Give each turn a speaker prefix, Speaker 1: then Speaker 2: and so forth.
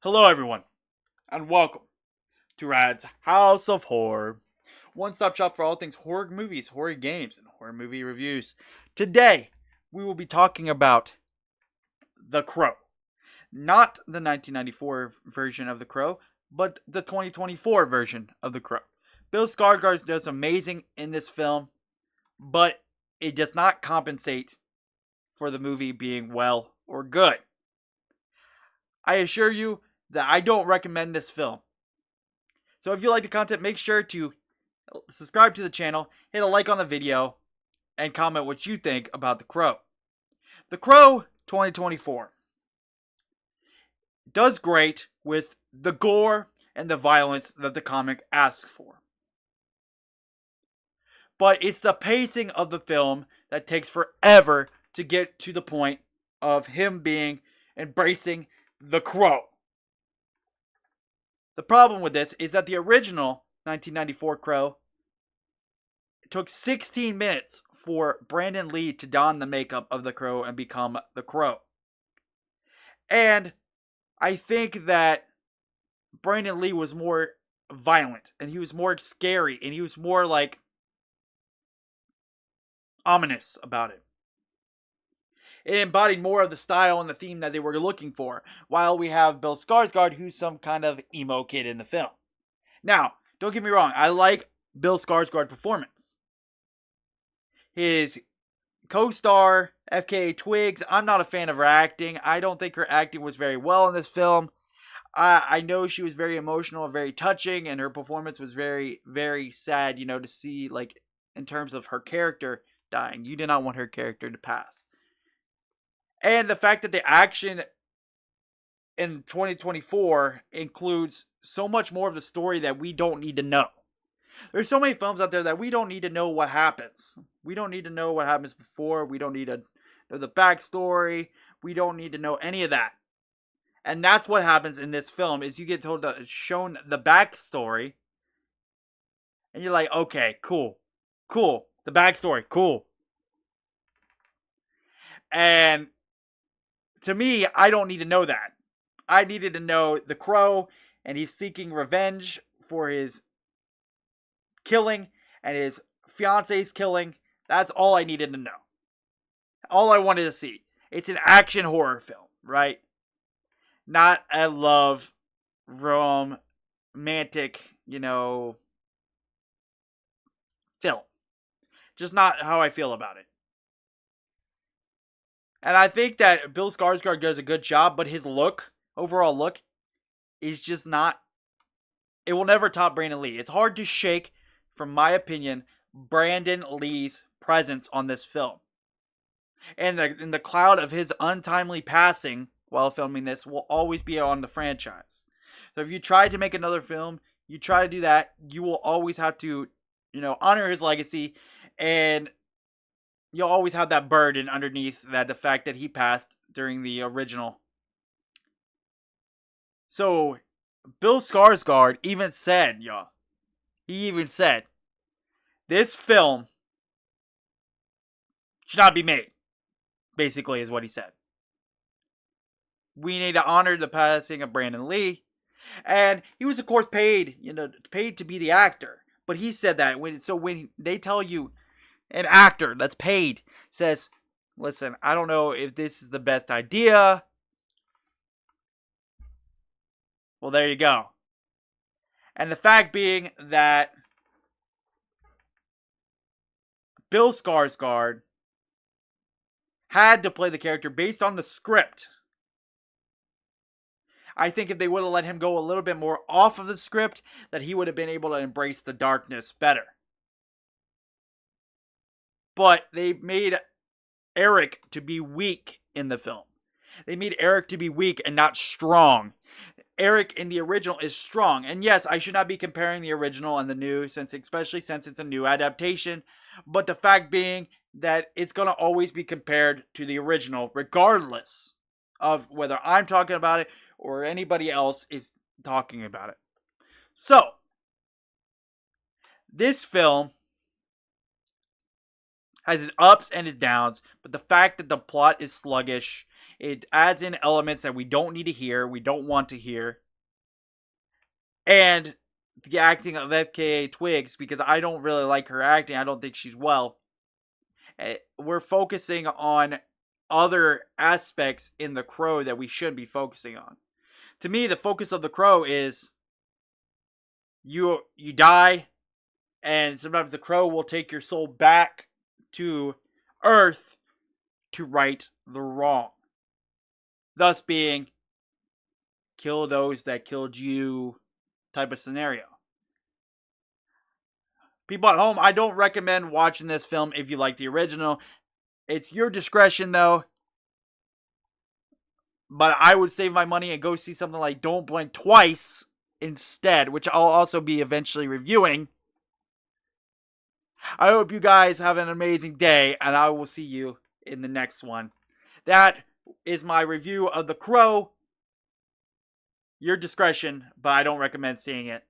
Speaker 1: Hello, everyone, and welcome to Rad's House of Horror, one-stop shop for all things horror movies, horror games, and horror movie reviews. Today, we will be talking about The Crow. Not the 1994 version of The Crow, but the 2024 version of The Crow. Bill Skarsgård does amazing in this film, but it does not compensate for the movie being well or good. I assure you that I don't recommend this film. So if you like the content, make sure to subscribe to the channel, hit a like on the video, and comment what you think about The Crow. The Crow 2024 does great with the gore and the violence that the comic asks for. But it's the pacing of the film that takes forever to get to the point of him embracing the Crow. The problem with this is that the original 1994 Crow took 16 minutes for Brandon Lee to don the makeup of the Crow and become the Crow. And I think that Brandon Lee was more violent and he was more scary and he was more like ominous about it. It embodied more of the style and the theme that they were looking for, while we have Bill Skarsgård, who's some kind of emo kid in the film. Now, don't get me wrong, I like Bill Skarsgård's performance. His co-star, FKA Twigs, I'm not a fan of her acting. I don't think her acting was very well in this film. I know she was very emotional and very touching, and her performance was very, very sad, to see, like, in terms of her character dying. You did not want her character to pass. And the fact that the action in 2024 includes so much more of the story that we don't need to know. There's so many films out there that we don't need to know what happens. We don't need to know what happens before. We don't need to know the backstory. We don't need to know any of that. And that's what happens in this film is you get shown the backstory. And you're like, okay, cool. The backstory, cool. And to me, I don't need to know that. I needed to know the Crow, and he's seeking revenge for his killing and his fiance's killing. That's all I needed to know. All I wanted to see. It's an action horror film, right? Not a love romantic, film. Just not how I feel about it. And I think that Bill Skarsgård does a good job, but his overall look, is just not. It will never top Brandon Lee. It's hard to shake, from my opinion, Brandon Lee's presence on this film. And in the cloud of his untimely passing while filming this will always be on the franchise. So if you try to make another film, you try to do that, you will always have to, honor his legacy, and you'll always have that burden underneath that, the fact that he passed during the original. So, Bill Skarsgård even said, this film should not be made, basically is what he said. We need to honor the passing of Brandon Lee. And he was, of course, paid to be the actor. But he said that when they tell you, an actor that's paid says, listen, I don't know if this is the best idea. Well, there you go. And the fact being that Bill Skarsgård had to play the character based on the script. I think if they would have let him go a little bit more off of the script, that he would have been able to embrace the darkness better. But they made Eric to be weak in the film. They made Eric to be weak and not strong. Eric in the original is strong. And yes, I should not be comparing the original and the new, especially since it's a new adaptation. But the fact being that it's going to always be compared to the original, regardless of whether I'm talking about it or anybody else is talking about it. So, this film has its ups and its downs, but the fact that the plot is sluggish It adds in elements that we don't need to hear, we don't want to hear. And the acting of FKA Twigs, because I don't really like her acting, I don't think she's well. We're focusing on other aspects in The Crow that we should be focusing on. To me, the focus of The Crow is you die, and sometimes the crow will take your soul back to Earth to right the wrong. Thus being, kill those that killed you type of scenario. People at home, I don't recommend watching this film if you like the original. It's your discretion though. But I would save my money and go see something like Don't Blink Twice instead, which I'll also be eventually reviewing. I hope you guys have an amazing day, and I will see you in the next one. That is my review of The Crow. Your discretion, but I don't recommend seeing it.